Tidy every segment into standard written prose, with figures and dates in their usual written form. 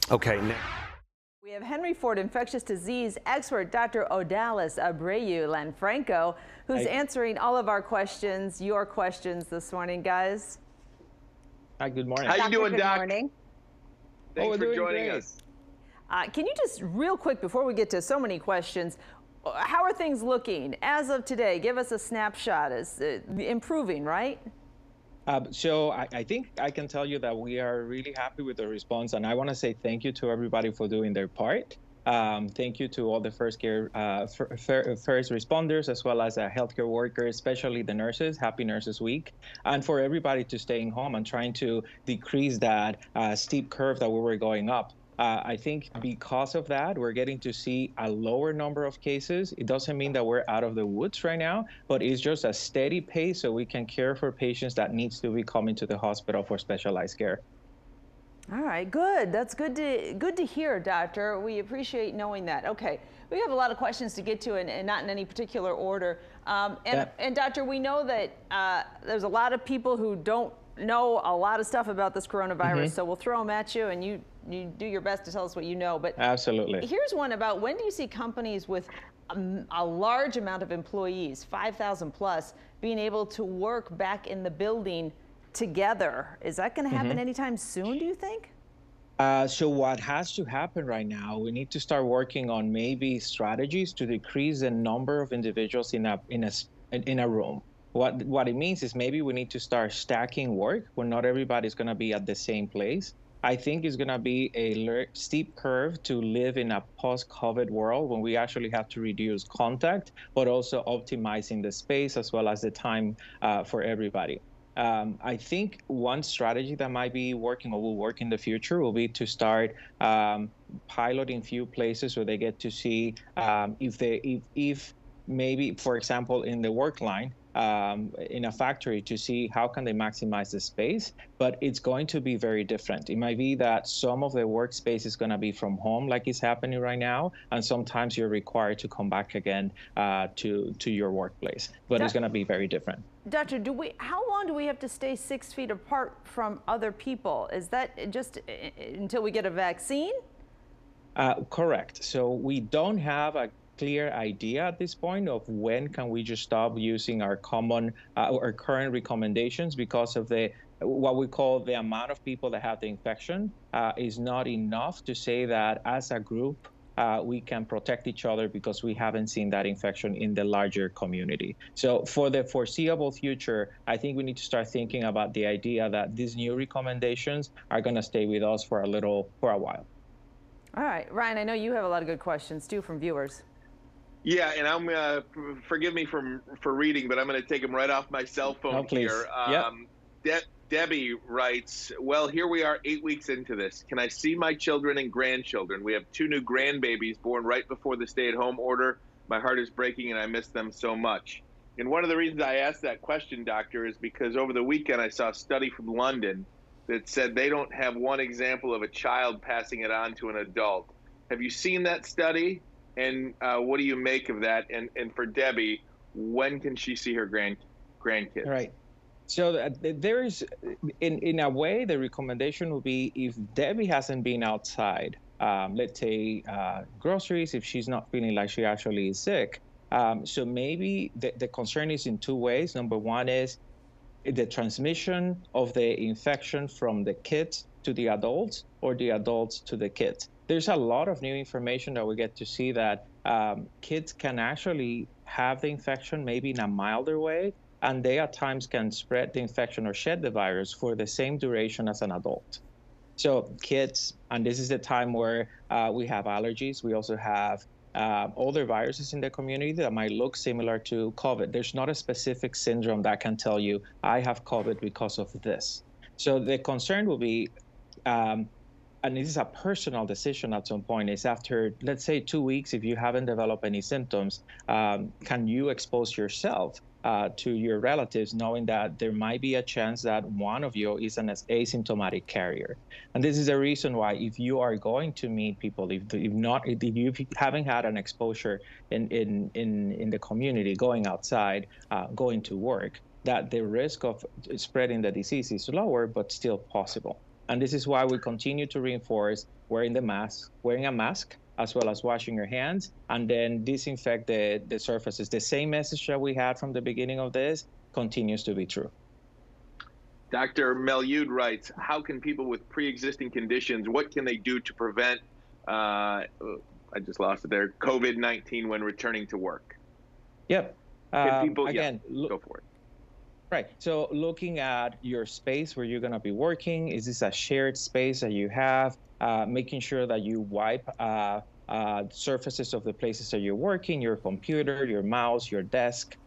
Okay, now. We have Henry Ford infectious disease expert Dr. Odalis Abreu Lanfranco, who's answering all of our questions, your questions this morning, guys. Hi, good morning. How you doing, good Doc? morning. Thanks for joining us. Can you just real quick, before we get to so many questions, how are things looking as of today? Give us a snapshot. Is improving, right? So I think I can tell you that we are really happy with the response, and I want to say thank you to everybody for doing their part. Thank you to all the first responders, as well as healthcare workers, especially the nurses. Happy Nurses Week. And for everybody to staying home and trying to decrease that steep curve that we were going up. I think because of that, we're getting to see a lower number of cases. It doesn't mean that we're out of the woods right now, but it's just a steady pace so we can care for patients that needs to be coming to the hospital for specialized care. All right, good. That's good to hear, Doctor. We appreciate knowing that. Okay, we have a lot of questions to get to, and not in any particular order. And Doctor, we know that there's a lot of people who don't know a lot of stuff about this coronavirus, so we'll throw them at you, and you do your best to tell us what you know. But absolutely, here's one about when do you see companies with a large amount of employees, 5,000 plus, being able to work back in the building together? Is that going to happen anytime soon, do you think? So what has to happen right now, we need to start working on maybe strategies to decrease the number of individuals in a room. What it means is maybe we need to start stacking work where not everybody's going to be at the same place. I think it's going to be a steep curve to live in a post-COVID world when we actually have to reduce contact, but also optimizing the space as well as the time for everybody. I think one strategy that might be working or will work in the future will be to start piloting few places where they get to see if maybe, for example, in the work line, in a factory, to see how can they maximize the space, but it's going to be very different. It might be that some of the workspace is going to be from home, like is happening right now, and sometimes you're required to come back again to your workplace, but it's going to be very different. Doctor, how long do we have to stay 6 feet apart from other people? Is that just until we get a vaccine? Correct. So we don't have a clear idea at this point of when can we just stop using our current recommendations, because of what we call the amount of people that have the infection is not enough to say that as a group we can protect each other, because we haven't seen that infection in the larger community. So for the foreseeable future, I think we need to start thinking about the idea that these new recommendations are going to stay with us for a while. All right, Ryan, I know you have a lot of good questions too from viewers. Yeah, and I'm forgive me for reading, but I'm going to take them right off my cell phone here. Debbie writes, well, here we are 8 weeks into this. Can I see my children and grandchildren? We have 2 new grandbabies born right before the stay-at-home order. My heart is breaking, and I miss them so much. And one of the reasons I asked that question, Doctor, is because over the weekend I saw a study from London that said they don't have one example of a child passing it on to an adult. Have you seen that study? And what do you make of that? And for Debbie, when can she see her grandkids? Right. So there is, in a way, the recommendation would be if Debbie hasn't been outside, let's say groceries, if she's not feeling like she actually is sick. So maybe the concern is in 2 ways. Number one is the transmission of the infection from the kids to the adults, or the adults to the kids. There's a lot of new information that we get to see that kids can actually have the infection maybe in a milder way, and they at times can spread the infection or shed the virus for the same duration as an adult. So kids, and this is the time where we have allergies. We also have other viruses in the community that might look similar to COVID. There's not a specific syndrome that can tell you, I have COVID because of this. So the concern will be, and this is a personal decision at some point, is after, let's say, 2 weeks, if you haven't developed any symptoms, can you expose yourself to your relatives, knowing that there might be a chance that one of you is an asymptomatic carrier. And this is the reason why, if you are going to meet people, if you haven't had an exposure in the community, going outside, going to work, that the risk of spreading the disease is lower, but still possible. And this is why we continue to reinforce wearing a mask, as well as washing your hands, and then disinfect the surfaces. The same message that we had from the beginning of this continues to be true. Dr. Melyud writes, how can people with pre-existing conditions, what can they do to prevent, I just lost it there, COVID-19 when returning to work? Yep. Can people, again, go for it. Right. So looking at your space where you're going to be working, is this a shared space that you have? Making sure that you wipe surfaces of the places that you're working, your computer, your mouse, your desk.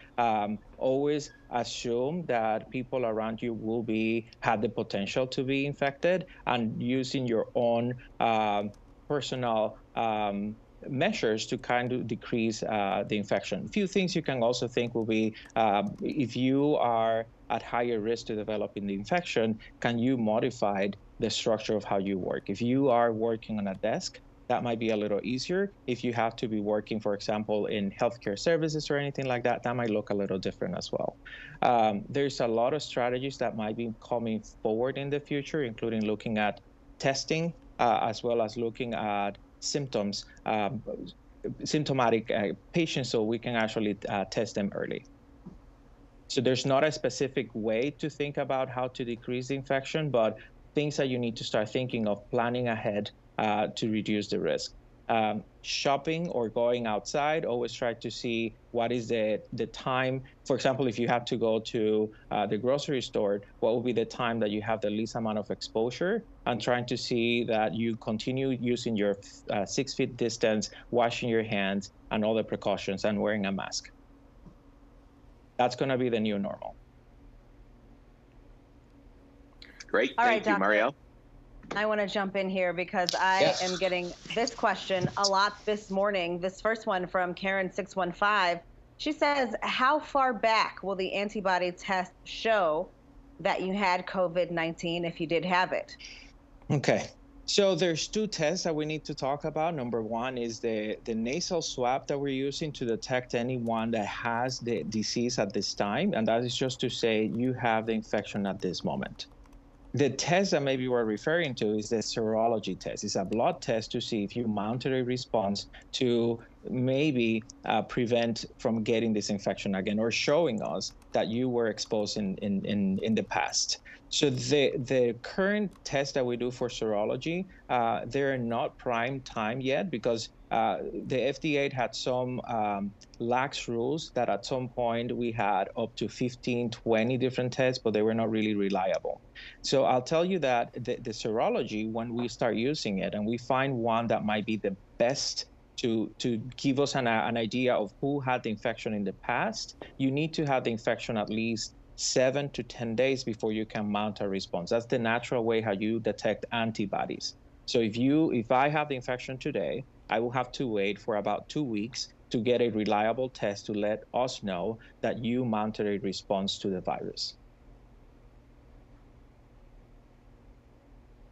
Always assume that people around you will have the potential to be infected, and using your own personal measures to kind of decrease the infection. A few things you can also think will be, if you are at higher risk to developing the infection, can you modify the structure of how you work? If you are working on a desk, that might be a little easier. If you have to be working, for example, in healthcare services or anything like that, that might look a little different as well. There's a lot of strategies that might be coming forward in the future, including looking at testing, as well as looking at symptoms, symptomatic patients, so we can actually test them early. So there's not a specific way to think about how to decrease the infection, but things that you need to start thinking of planning ahead to reduce the risk. Shopping or going outside, always try to see what is the time. For example, if you have to go to the grocery store, what will be the time that you have the least amount of exposure, and trying to see that you continue using your 6 feet distance, washing your hands, and all the precautions, and wearing a mask. That's going to be the new normal. Great. Thank you, Marielle. I want to jump in here because I am getting this question a lot this morning. This first one from Karen615. She says, how far back will the antibody test show that you had COVID-19 if you did have it? Okay. So there's two tests that we need to talk about. Number one is the nasal swab that we're using to detect anyone that has the disease at this time. And that is just to say you have the infection at this moment. The test that maybe we're referring to is the serology test. It's a blood test to see if you mounted a response to maybe prevent from getting this infection again, or showing us that you were exposed in the past. So the current test that we do for serology, they're not prime time yet, because the FDA had some lax rules that at some point we had up to 15, 20 different tests, but they were not really reliable. So I'll tell you that the serology, when we start using it and we find one that might be the best to give us an idea of who had the infection in the past, you need to have the infection at least 7 to 10 days before you can mount a response. That's the natural way how you detect antibodies. So if I have the infection today, I will have to wait for about 2 weeks to get a reliable test to let us know that you mounted a response to the virus.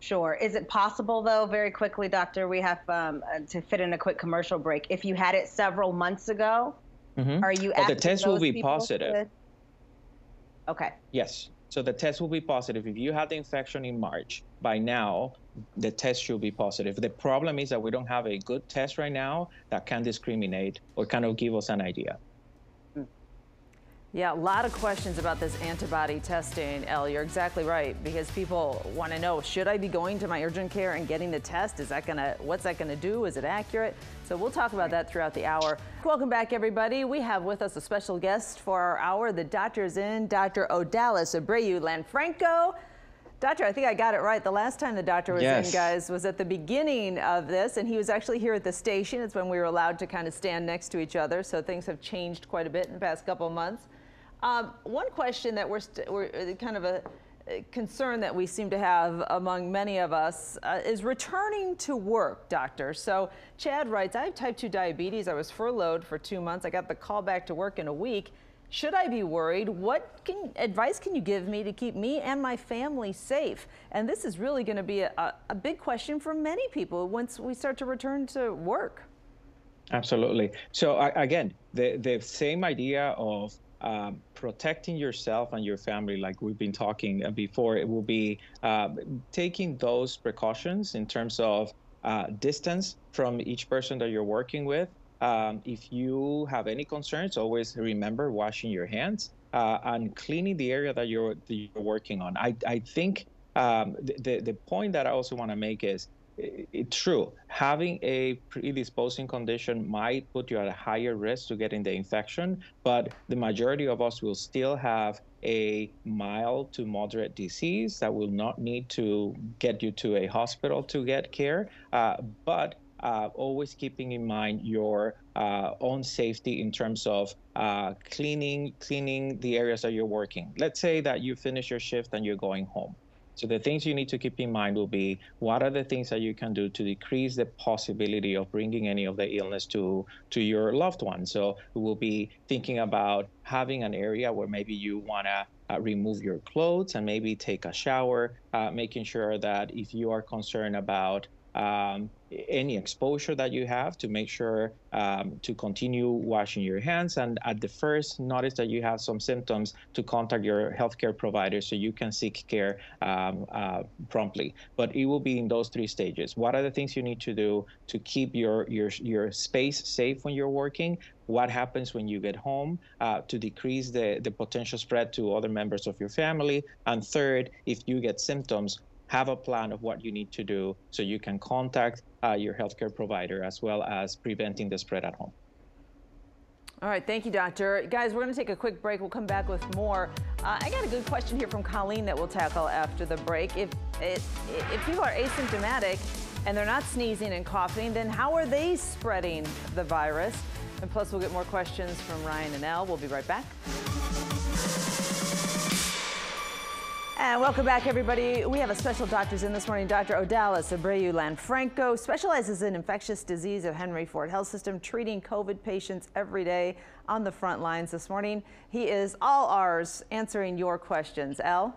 Sure. Is it possible, though, very quickly, doctor, we have to fit in a quick commercial break, if you had it several months ago, are you asking the test will be positive. Okay. Yes. So the test will be positive. If you had the infection in March, by now, the test should be positive. The problem is that we don't have a good test right now that can discriminate or kind of give us an idea. Yeah, a lot of questions about this antibody testing, Elle. You're exactly right, because people want to know, should I be going to my urgent care and getting the test? Is that what's that gonna do? Is it accurate? So we'll talk about that throughout the hour. Welcome back, everybody. We have with us a special guest for our hour. The doctor's in, Dr. Odalis Abreu Lanfranco. Doctor, I think I got it right. The last time the doctor was in, guys, was at the beginning of this, and he was actually here at the station. It's when we were allowed to kind of stand next to each other, so things have changed quite a bit in the past couple of months. One question that we're kind of a concern that we seem to have among many of us is returning to work, doctor. So Chad writes, I have type 2 diabetes. I was furloughed for 2 months. I got the call back to work in a week. Should I be worried? What advice can you give me to keep me and my family safe? And this is really going to be a big question for many people once we start to return to work. Absolutely. So again, the same idea of protecting yourself and your family, like we've been talking before, it will be taking those precautions in terms of distance from each person that you're working with. If you have any concerns, always remember washing your hands and cleaning the area that you're working on. I think the point that I also want to make is, it's true, having a predisposing condition might put you at a higher risk to getting the infection, but the majority of us will still have a mild to moderate disease that will not need to get you to a hospital to get care, but always keeping in mind your own safety in terms of cleaning the areas that you're working. Let's say that you finish your shift and you're going home. So the things you need to keep in mind will be, what are the things that you can do to decrease the possibility of bringing any of the illness to your loved one? So we will be thinking about having an area where maybe you want to remove your clothes and maybe take a shower, making sure that if you are concerned about any exposure that you have, to make sure to continue washing your hands, and at the first notice that you have some symptoms, to contact your healthcare provider so you can seek care promptly. But it will be in those three stages. What are the things you need to do to keep your space safe when you're working? What happens when you get home to decrease the potential spread to other members of your family? And third, if you get symptoms, have a plan of what you need to do so you can contact your healthcare provider, as well as preventing the spread at home. All right, thank you, doctor. Guys, we're going to take a quick break. We'll come back with more. I got a good question here from Colleen that we'll tackle after the break. If people are asymptomatic and they're not sneezing and coughing, then how are they spreading the virus? And plus, we'll get more questions from Ryan and Elle. We'll be right back. And welcome back, everybody. We have a special doctors in this morning. Dr. Odalis Abreu Lanfranco specializes in infectious disease at Henry Ford Health System, treating COVID patients every day on the front lines this morning. He is all ours, answering your questions. Elle?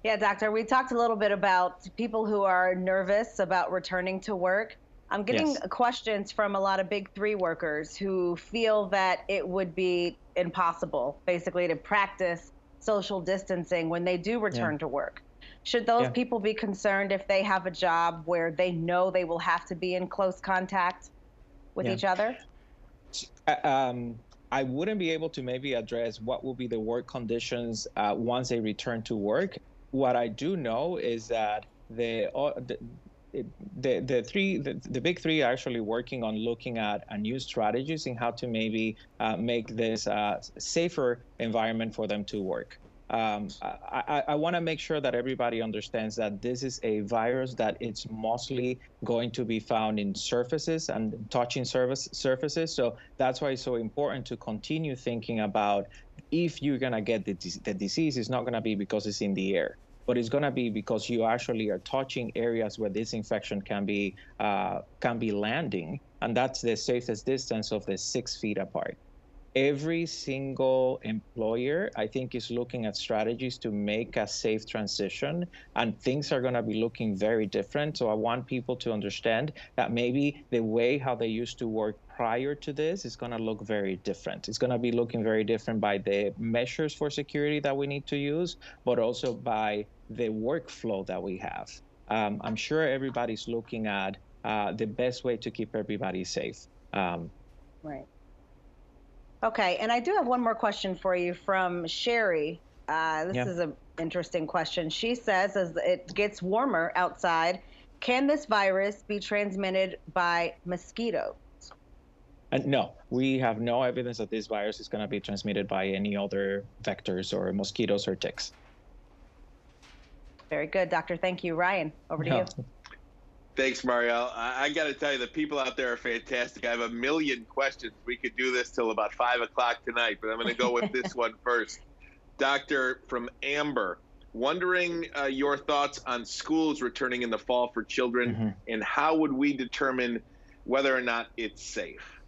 Yeah, doctor, we talked a little bit about people who are nervous about returning to work. I'm getting questions from a lot of big three workers who feel that it would be impossible, basically, to practice social distancing when they do return to work. Should those people be concerned if they have a job where they know they will have to be in close contact with each other? I wouldn't be able to maybe address what will be the work conditions once they return to work. What I do know is that the big three are actually working on looking at new strategies in how to maybe make this a safer environment for them to work. I want to make sure that everybody understands that this is a virus that it's mostly going to be found in surfaces and touching surfaces. So that's why it's so important to continue thinking about, if you're going to get the disease, it's not going to be because it's in the air, but it's going to be because you actually are touching areas where this infection can be landing, and that's the safest distance of the 6 feet apart. Every single employer, I think, is looking at strategies to make a safe transition, and things are going to be looking very different. So I want people to understand that maybe the way how they used to work prior to this is going to look very different. It's going to be looking very different by the measures for security that we need to use, but also by the workflow that we have. I'm sure everybody's looking at the best way to keep everybody safe. Right. Okay, and I do have one more question for you from Sherry. This is an interesting question. She says, as it gets warmer outside, can this virus be transmitted by mosquitoes? No, we have no evidence that this virus is going to be transmitted by any other vectors or mosquitoes or ticks. Very good, doctor. Thank you. Ryan, over to you. Thanks, Mario. I got to tell you, the people out there are fantastic. I have a million questions. We could do this till about 5 o'clock tonight, but I'm going to go with this one first. Doctor, from Amber, wondering your thoughts on schools returning in the fall for children, and how would we determine whether or not it's safe?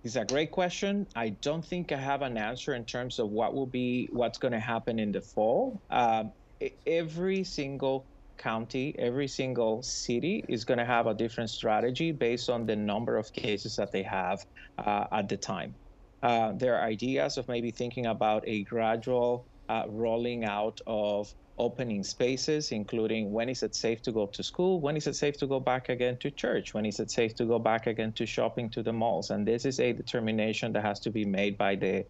It's a great question. I don't think I have an answer in terms of what's going to happen in the fall. Every single county, every single city is going to have a different strategy based on the number of cases that they have at the time. There are ideas of maybe thinking about a gradual rolling out of opening spaces, including when is it safe to go to school, when is it safe to go back again to church, when is it safe to go back again to shopping to the malls. And this is a determination that has to be made by the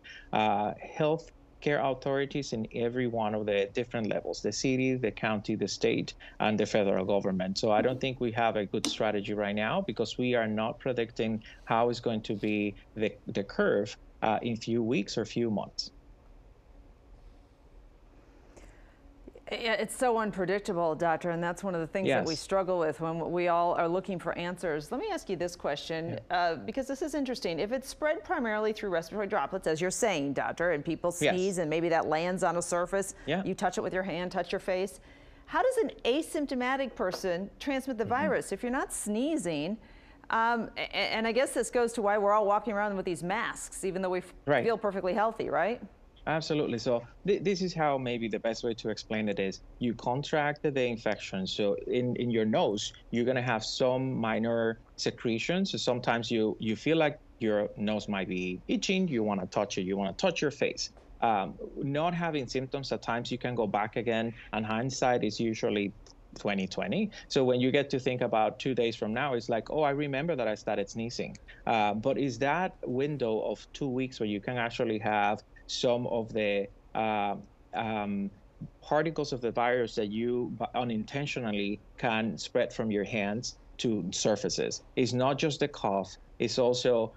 health care authorities in every one of the different levels, the city, the county, the state, and the federal government. So I don't think we have a good strategy right now because we are not predicting how it's going to be the curve in few weeks or few months. Yeah, it's so unpredictable, Doctor, and that's one of the things that we struggle with when we all are looking for answers. Let me ask you this question, because this is interesting. If it's spread primarily through respiratory droplets, as you're saying, Doctor, and people sneeze and maybe that lands on a surface, you touch it with your hand, touch your face, how does an asymptomatic person transmit the virus? If you're not sneezing, and I guess this goes to why we're all walking around with these masks, even though we feel perfectly healthy, right? Absolutely. So this is how maybe the best way to explain it is you contracted the infection. So in your nose, you're going to have some minor secretions. So sometimes you feel like your nose might be itching. You want to touch it. You want to touch your face. Not having symptoms, at times you can go back again. And hindsight is usually 2020. So when you get to think about 2 days from now, it's like, oh, I remember that I started sneezing. But is that window of 2 weeks where you can actually have some of the particles of the virus that you unintentionally can spread from your hands to surfaces. It's not just the cough, it's also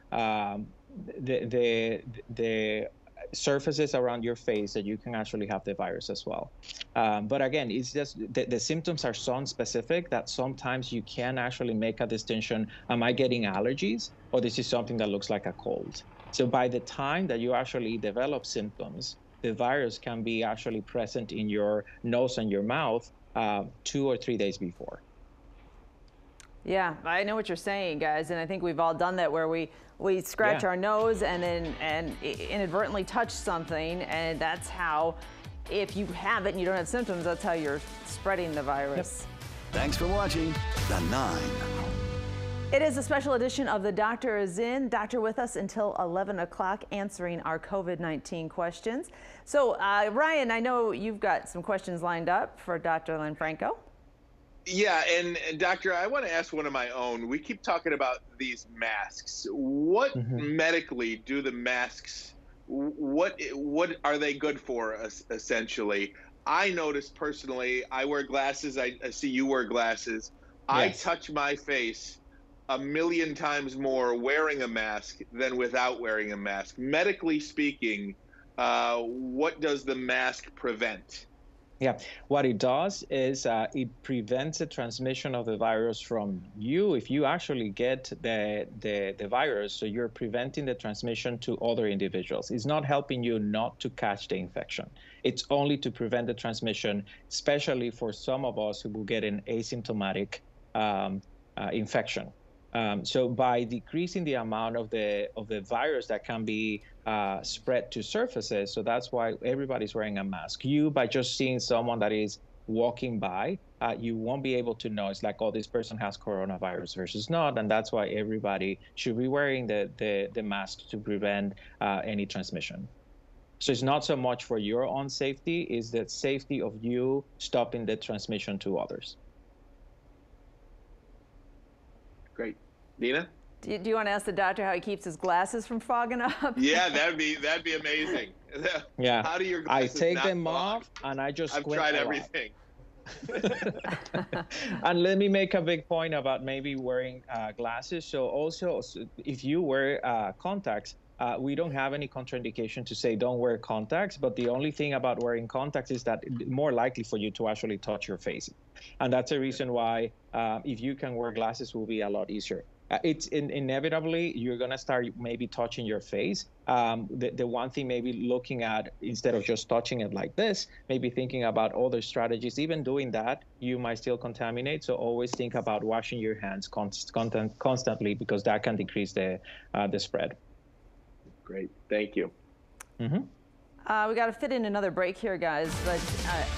the surfaces around your face that you can actually have the virus as well. But again, it's just the symptoms are so specific that sometimes you can actually make a distinction. Am I getting allergies, or this is something that looks like a cold? So by the time that you actually develop symptoms, the virus can be actually present in your nose and your mouth 2 or 3 days before. Yeah, I know what you're saying, guys, and I think we've all done that where we scratch our nose and then inadvertently touch something, and that's how, if you have it and you don't have symptoms, that's how you're spreading the virus. Thanks for watching The 9. It is a special edition of The Doctor Is In. Doctor with us until 11 o'clock answering our COVID-19 questions. So, Ryan, I know you've got some questions lined up for Dr. Lanfranco. Yeah, and Doctor, I want to ask one of my own. We keep talking about these masks. What medically do the masks, what are they good for, essentially? I noticed personally, I wear glasses. I see you wear glasses. I touch my face 1,000,000 times more wearing a mask than without wearing a mask. Medically speaking, what does the mask prevent? Yeah, what it does is it prevents the transmission of the virus from you. If you actually get the virus, so you're preventing the transmission to other individuals. It's not helping you not to catch the infection. It's only to prevent the transmission, especially for some of us who will get an asymptomatic infection. So by decreasing the amount of the virus that can be spread to surfaces, so that's why everybody's wearing a mask. You, by just seeing someone that is walking by, you won't be able to know. It's like, oh, this person has coronavirus versus not, and that's why everybody should be wearing the mask to prevent any transmission. So it's not so much for your own safety, it's the safety of you stopping the transmission to others. Great. Dina? Do you want to ask the doctor how he keeps his glasses from fogging up? Yeah, that'd be amazing. Yeah. How do your glasses I take not them fog? off and I just I've squint tried a lot. everything. And let me make a big point about maybe wearing glasses. So also, if you wear contacts, we don't have any contraindication to say don't wear contacts, but the only thing about wearing contacts is that it's more likely for you to actually touch your face. And that's a reason why if you can wear glasses, it will be a lot easier. It's inevitably you're going to start maybe touching your face. The one thing maybe looking at, instead of just touching it like this, maybe thinking about other strategies. Even doing that, you might still contaminate. So always think about washing your hands constantly, because that can decrease the spread. Great. Thank you. We got to fit in another break here, guys, but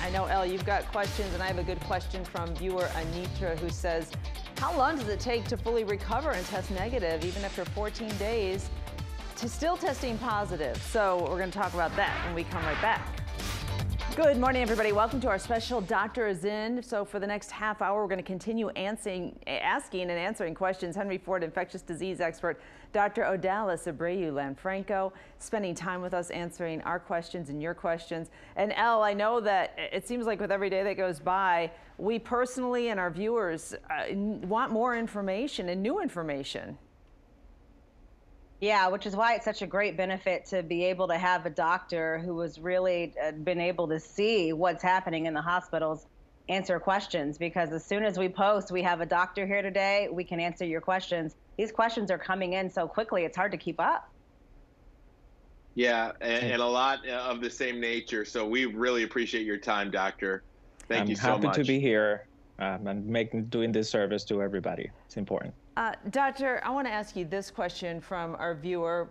I know, Elle, you've got questions, and I have a good question from viewer Anitra, who says, how long does it take to fully recover and test negative, even after 14 days? still testing positive. So we're going to talk about that when we come right back. Good morning, everybody. Welcome to our special Doctor is In. So for the next half hour, we're going to continue asking and answering questions. Henry Ford, infectious disease expert, Dr. Odalis Abreu-Lanfranco, spending time with us answering our questions and your questions. And Elle, I know that it seems like with every day that goes by, we personally and our viewers want more information and new information. Yeah, which is why it's such a great benefit to be able to have a doctor who has really been able to see what's happening in the hospitals answer questions, because as soon as we post, we have a doctor here today, we can answer your questions. These questions are coming in so quickly, it's hard to keep up. Yeah, and a lot of the same nature. So we really appreciate your time, Doctor. Thank you so much. I'm happy to be here and doing this service to everybody. It's important. Doctor, I want to ask you this question from our viewer.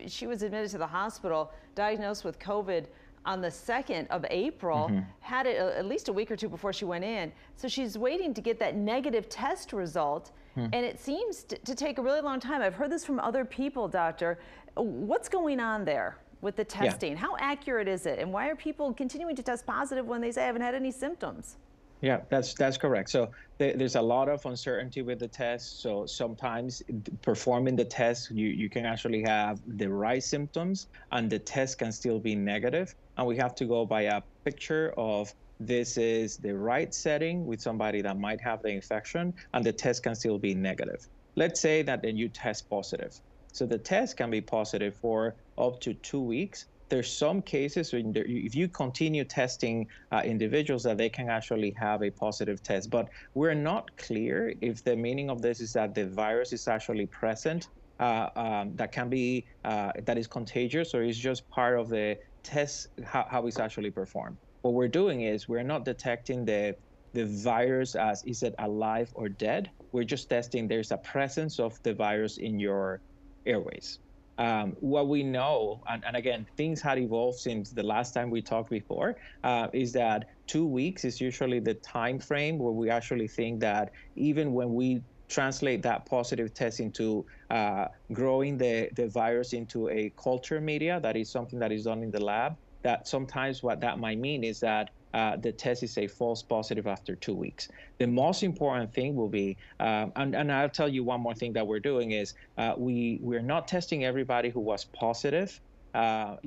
She was admitted to the hospital, diagnosed with COVID on the 2nd of April, had it at least a week or two before she went in. So she's waiting to get that negative test result, and it seems to take a really long time. I've heard this from other people, Doctor. What's going on there with the testing? Yeah. How accurate is it? And why are people continuing to test positive when they say I haven't had any symptoms? Yeah, that's correct. So there's a lot of uncertainty with the test. So sometimes performing the test, you can actually have the right symptoms and the test can still be negative. And we have to go by a picture of this is the right setting with somebody that might have the infection and the test can still be negative. Let's say that then you test positive. So the test can be positive for up to 2 weeks. There's some cases when if you continue testing individuals that they can actually have a positive test, but we're not clear if the meaning of this is that the virus is actually present, that can be, that is contagious, or is just part of the test, how it's actually performed. What we're doing is we're not detecting the virus as is it alive or dead. We're just testing there's a presence of the virus in your airways. What we know, and again, things had evolved since the last time we talked before, is that 2 weeks is usually the time frame where we actually think that even when we translate that positive test into growing the virus into a culture media, that is something that is done in the lab, that sometimes what that might mean is that the test is a false positive after 2 weeks. The most important thing will be, and I'll tell you one more thing that we're doing is we're not testing everybody who was positive later.